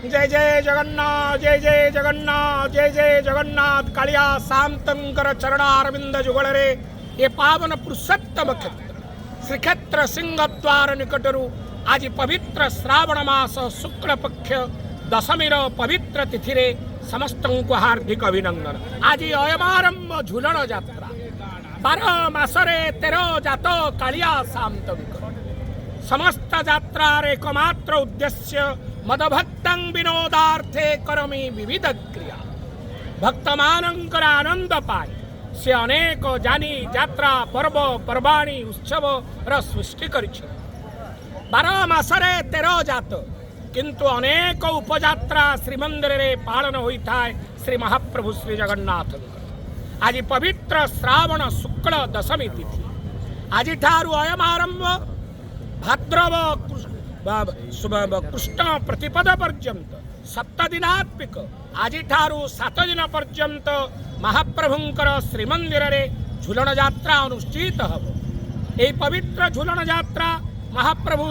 जय जय जगन्नाथ, जय जय जगन्नाथ, जय जय जगन्नाथ। कालिया शांतंकर चरणारविंद जुगलरे ये पावन पुरुषोत्तम क्षेत्र श्रीक्षेत्र सिंहद्वार निकटरू आज पवित्र श्रावण मास शुक्ल पक्ष दशमीर पवित्र तिथि समस्त को हार्दिक अभिनंदन। आज अयमारंभ झूलन यात्रा 12 मासरे 13 जात कालिया शांतंकर समस्त यात्रार एकमात्र उद्देश्य मदभक्तं विनोदार्थे करमी विविध क्रिया भक्तमानंकर आनंद पाए से अनेक जानी यात्रा पर्व पर्वाणी उत्सव र सृष्टि कर 12 मासरे 13 जात किंतु अनेक उपयात्रा श्रीमंदिर रे पालन होता है श्री महाप्रभु श्री जगन्नाथ। आज पवित्र श्रावण शुक्ल दशमी तिथि आज ठारू अयम आरंभ भाद्रव कृष्ण प्रतिपद पर्यंत 7 दिनात्मिक आज ठारू 7 दिन पर्यंत महाप्रभुंकर श्रीमंदिर रे झूलन यात्रा अनुष्ठित हब। यही पवित्र झूलन यात्रा महाप्रभु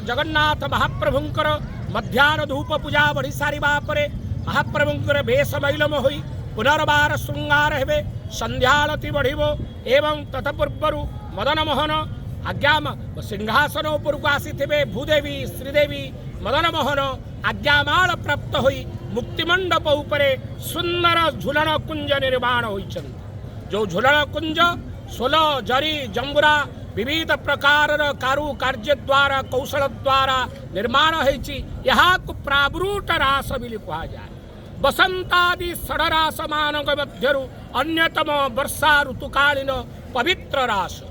जगन्नाथ महाप्रभुंकर मध्याह्न धूप पूजा बढ़ी सारिबा परे महाप्रभुंकर बेश मैलम होई पुनर्बार श्रृंगार हेबे संध्याआलती बढ़िबो एवं तत्पूर्वरु मदन मोहन आज्ञा सिंहासन उपरକୁ आसीथिबे भूदेवी श्रीदेवी मदन मोहन आज्ञामाल प्राप्त होई मुक्तिमंडप उपरे सुंदर झूलन कुंज निर्माण होइछन। जो झूलन कुंज 16 जरी जंबुरा विविध प्रकार कारू कार्य द्वारा कौशल द्वारा निर्माण होइछि। यहाँ को प्रावृट रास बिली कहा जाए। बसंतादि षडरास मानक मध्यरु अन्यतम वर्षा ऋतुकालीन पवित्र रास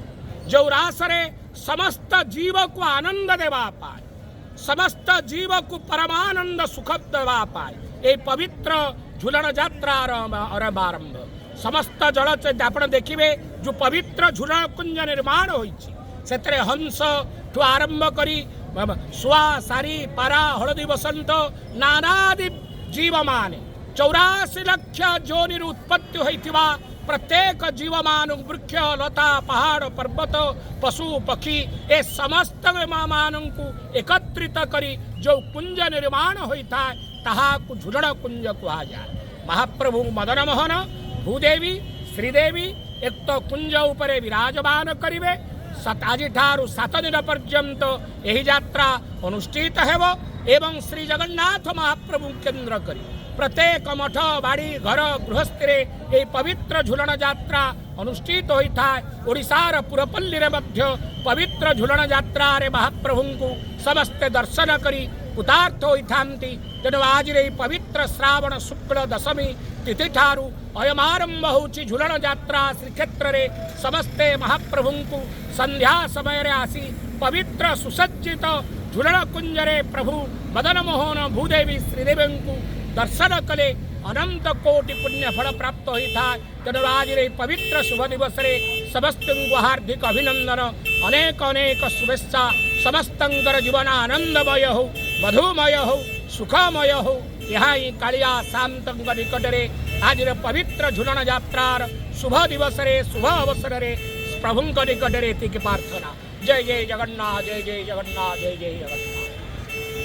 जो रास रे समस्त जीव को आनंद देवा पाए समस्त जीव को परमानंद सुख देवा पाए ये पवित्र झूलन यात्रा आरंभ समस्त जल आप देखिए जो पवित्र झूलन कुंज निर्माण होइछि सेतरे हंस ठू आरंभ करी सुआ सारी पारा हलदी बसंत नानादि जीव माने 84 लाख जोनि उत्पत्ति होइथिबा प्रत्येक जीव मान वृक्ष लता पहाड़ पर्वत पशु पक्षी ए समस्त मानू एकत्रित करी जो कुंज निर्माण होता है ताहा को झूलन कुंज कहा जाए। महाप्रभु मदन मोहन भूदेवी श्रीदेवी एक तो कुंज उपरे विराजमान करिवे आज ठारू 7 दिन पर्यंत यही यात्रा अनुष्ठित हेबो एवं श्री जगन्नाथ महाप्रभु केंद्र करी प्रत्येक मठ बाड़ी घर गृहस्थी ये पवित्र झूलन यात्रा अनुष्ठित होता है। ओडिशार पुरपल्ली रे मध्य पवित्र झूलन यात्रा रे महाप्रभु को समस्ते दर्शन करी कृतार्थ होइथांती। तेणु आज रे पवित्र श्रावण शुक्ल दशमी तिथि ठारू अयमारंभ होची झूलन यात्रा श्रीक्षेत्र रे समस्ते महाप्रभु को संध्या समय रे आसी पवित्र सुसज्जित झूलन कुंजरे प्रभु मदन मोहन भूदेवी श्रीदेवी को दर्शन कले अनंत कोटि पुण्य फल प्राप्त होता है। तेणु आज पवित्र शुभ दिवस समस्त को हार्दिक अभिनंदन अनेक अनेक शुभेच्छा समस्त जीवन आनंदमय हो मधुमय हो सुखमय हो। यहाँ ही कालिया शांत निकटरे आज पवित्र झूलन यात्रार शुभ दिवस शुभ अवसर प्रभु निकटरे प्रार्थना। जय जय जगन्नाथ, जय जय जगन्नाथ, जय जय जगन्नाथ।